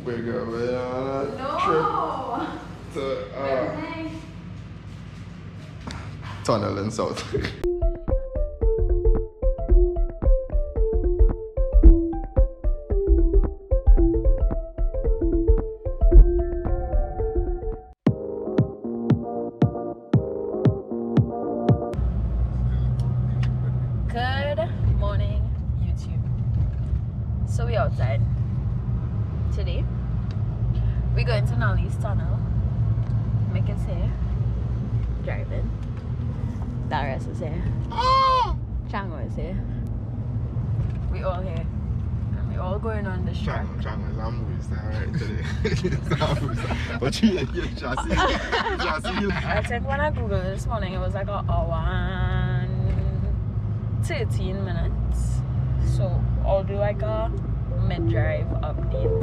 We're going on a trip to Tunnel in South. Good morning, YouTube. So we're outside today. We're going to Knolly Tunnel. Mick is here, driving. Darius is here. Chango is here. We all here. And we all going on this track. Chango is amazed, alright, today. But you get chassis. I think when I googled this morning, it was like an hour and 13 minutes. So I'll do like a mid-drive update.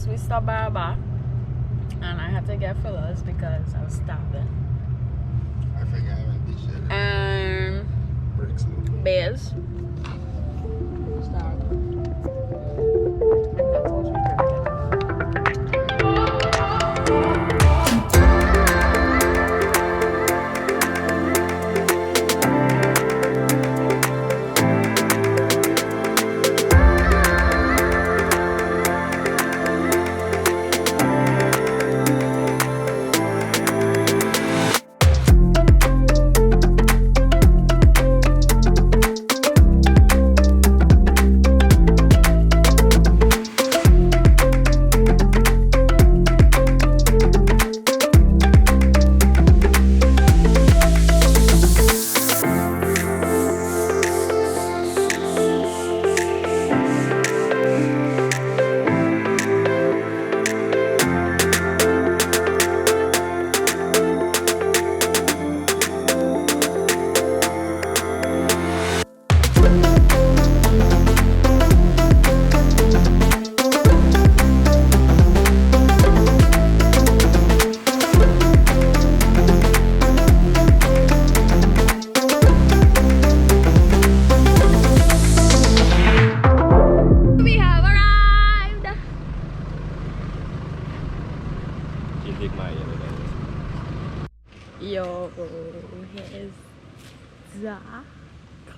We stopped by a bar and I had to get fillers because I was starving. I think I went this shit. Bears. Yo, here's Zach.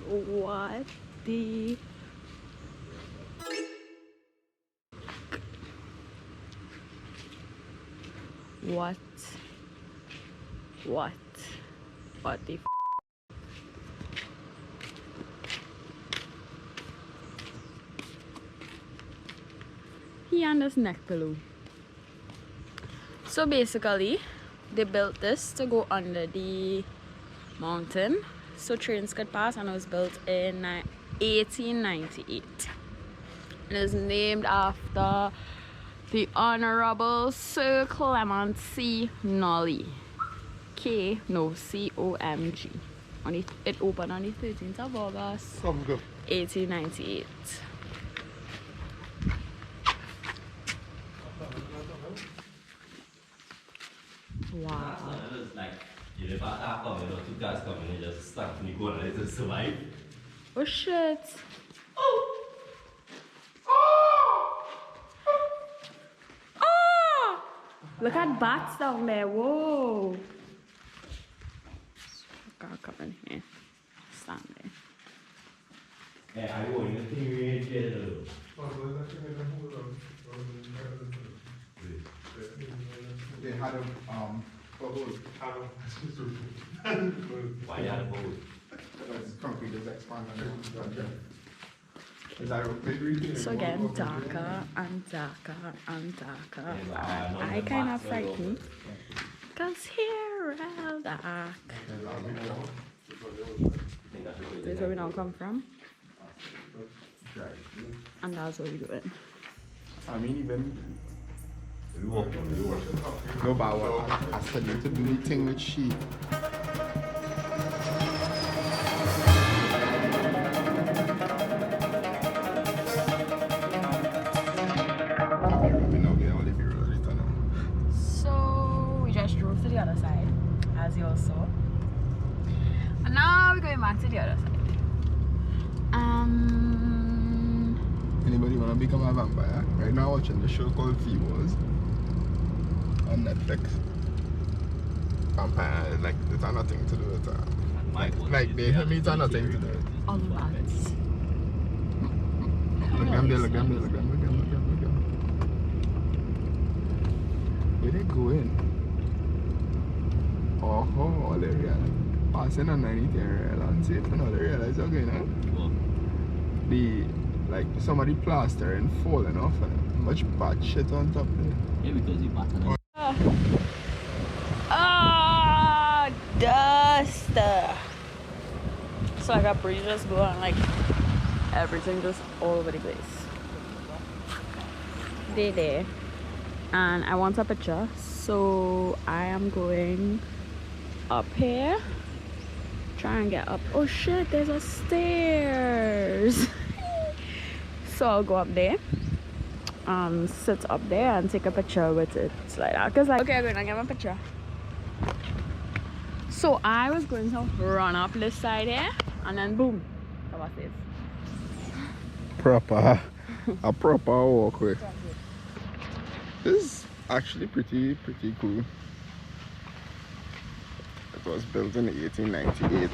What the... What the f... He and his neck pillow. So basically, they built this to go under the mountain so trains could pass, and it was built in 1898. It is named after the Honorable Sir Clement C. Knolly. C-O-M-G. It opened on the 13th of August, 1898. Wow. Oh shit. Oh! Look at bats down there. Whoa. Gotta come in here. Stand there. They had a bubble. Why you had a boat? Because concrete is expanding. Is that okay? So again, darker and darker and darker. And I kind of frightened. Because here real dark. This is where we now come from. And that's what we're doing. I mean, even. No, but I studied to do the thing with sheep. So we just drove to the other side, as you all saw. And now we're going back to the other side. Anybody wanna become a vampire? Right now watching the show called Females on Netflix. Vampire, like, it's got nothing to do with like they have me nothing to do with it. All the bats. Look them there, look them there, look them, look them, look them, look them. Where they going? Oh, all area. Passing underneath the rail and safe and all the realize okay, no? The like somebody plastering falling off and much bad shit on top there. Yeah, because you pattern. Dust. So I got breeze just going like everything just all over the place. There. And I want a picture, so I am going up here. Try and get up. Oh shit, there's a stairs. So I'll go up there, sit up there and take a picture with it like that. Cause like, okay, I'm gonna get my picture. So I was going to run up this side here, and then boom, that was it. Proper, a proper walkway. This is actually pretty cool. It was built in 1898.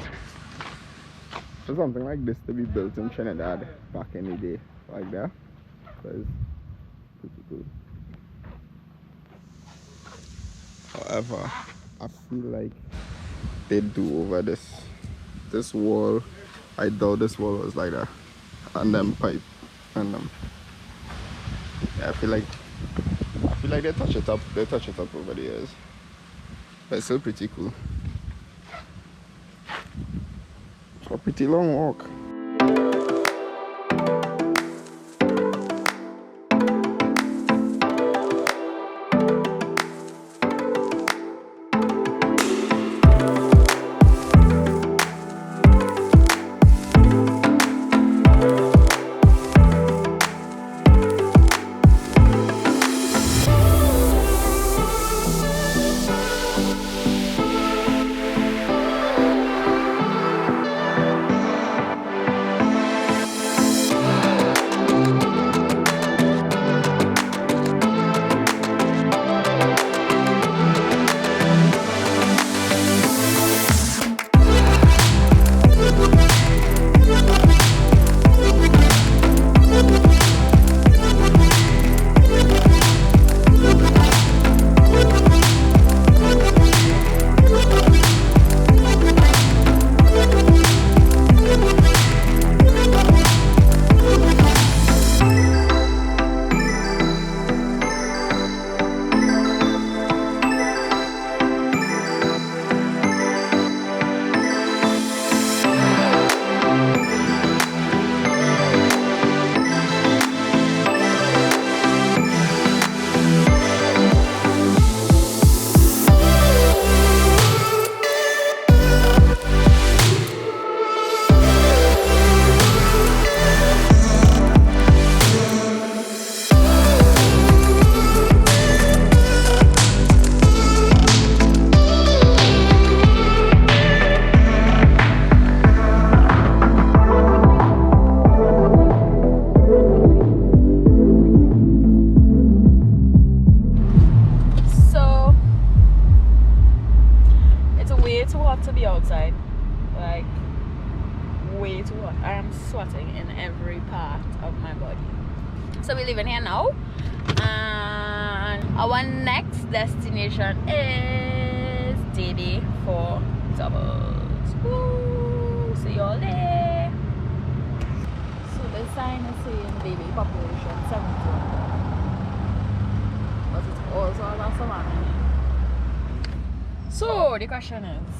For something like this to be built in Trinidad back in the day, like that, so it's pretty cool. However, I feel like they do over this wall. I doubt this wall was like that, and them pipe, and yeah, I feel like they touch it up over the years, but it's still pretty cool. It's a pretty long walk. way too hot. I am sweating in every part of my body. So we're leaving here now. And our next destination is Debe for doubles. Woo! See y'all there. So the sign is saying Debe population 7,200. But it's also a savannah. So the question is,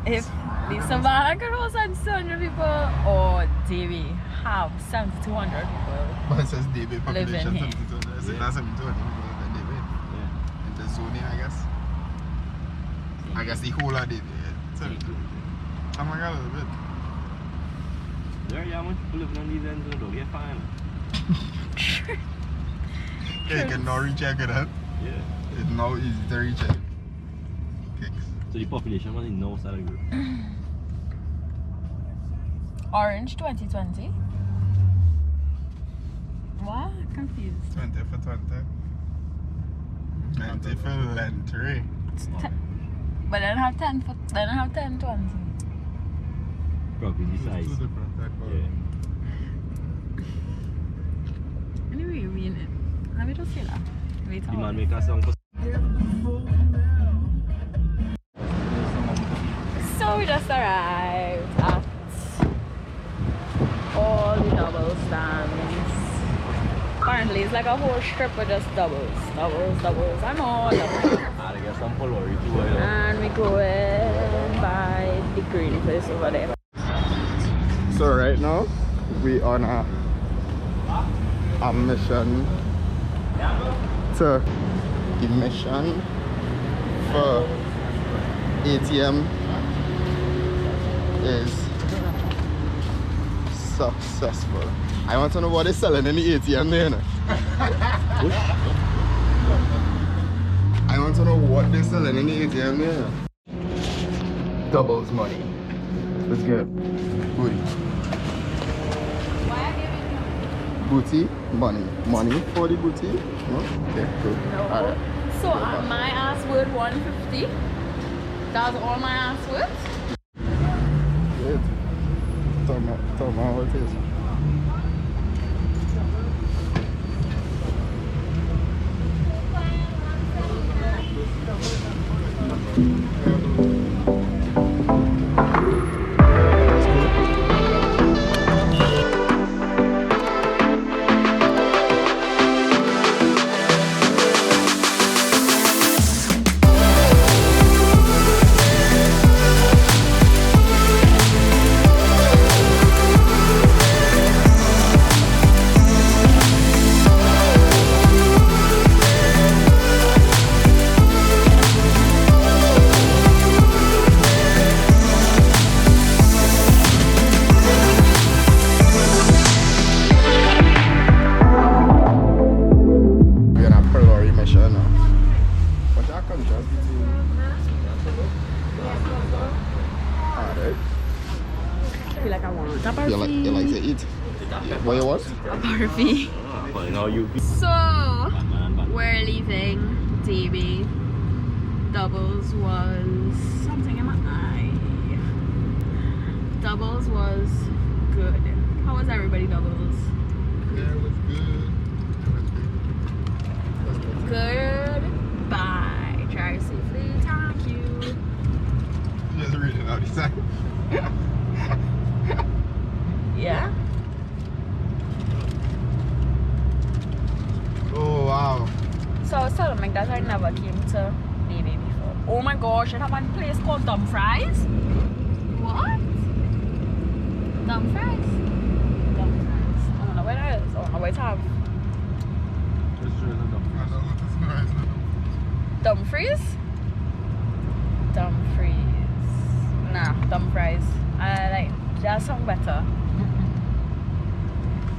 if the savannah could hold 700 people or Debe have 7,200 people. But it says Debe population here. 7,200. So that's 7,200 people in Debe. Yeah. In the zone, I guess. I guess the whole of Debe. Yeah. 7,200. Oh my god, a little bit. There, yeah, much people living on these ends of the road, you're fine. Okay, you can now recheck it out. Yeah. It's now easy to recheck. So the population was in no side of the group. Orange 2020. What? Confused. 20 for 20. 90 for Lentry. But then have 10 for then have 10 20. Probably the size. Two different type of. Yeah. Anyway, let me just see that. Wait, The man make a song for. so we just arrived at all the double stands. Apparently it's like a whole strip of just doubles. I know, doubles. I guess some Polori too. And we go in by the green place over there. So right now we on a mission to the mission for ATM is successful. I want to know what they're selling in the ATM there. I want to know what they're selling in the ATM there. Doubles money. Let's get booty. Booty, money for the booty. No? Okay, cool. No. Alright. So my ass worth 150. That's all my ass worth. Good. Tell me how it is. You like to eat? What you want? A Barbie. Well, now you be. So we're leaving Debe. Doubles was something in my eye. Doubles was good. How was everybody doubles? Yeah, it was good. Good. Bye. Drive safely. Thank you. Just reading out the sign. Yeah. Oh wow. So I was telling Mike that I never came to Debe before. Oh my gosh, I have one place called Dumb Fries. What? Dumb Fries? Dumb Fries. I don't know where that is. I don't know where it's have. Dumfries? Dumfries. Nah, Dumb Fries. I like that sound better.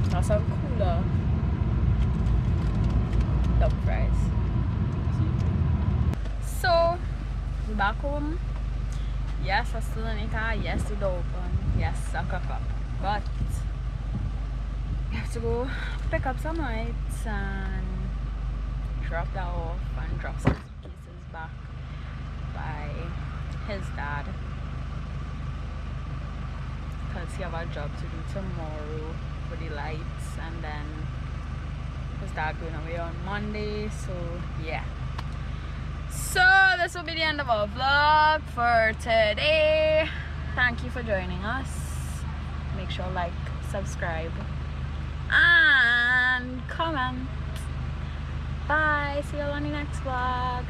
That sound cooler. Dumb Fries. So, back home. Yes, I'm still in the car. Yes, the door open. Yes, I cook up. But we have to go pick up some lights and drop that off and drop some suitcases back by his dad. because he have a job to do tomorrow for the lights, and then his dad going away on Monday. So yeah. So this will be the end of our vlog for today. Thank you for joining us. Make sure like, subscribe, and comment. Bye. See you all on the next vlog.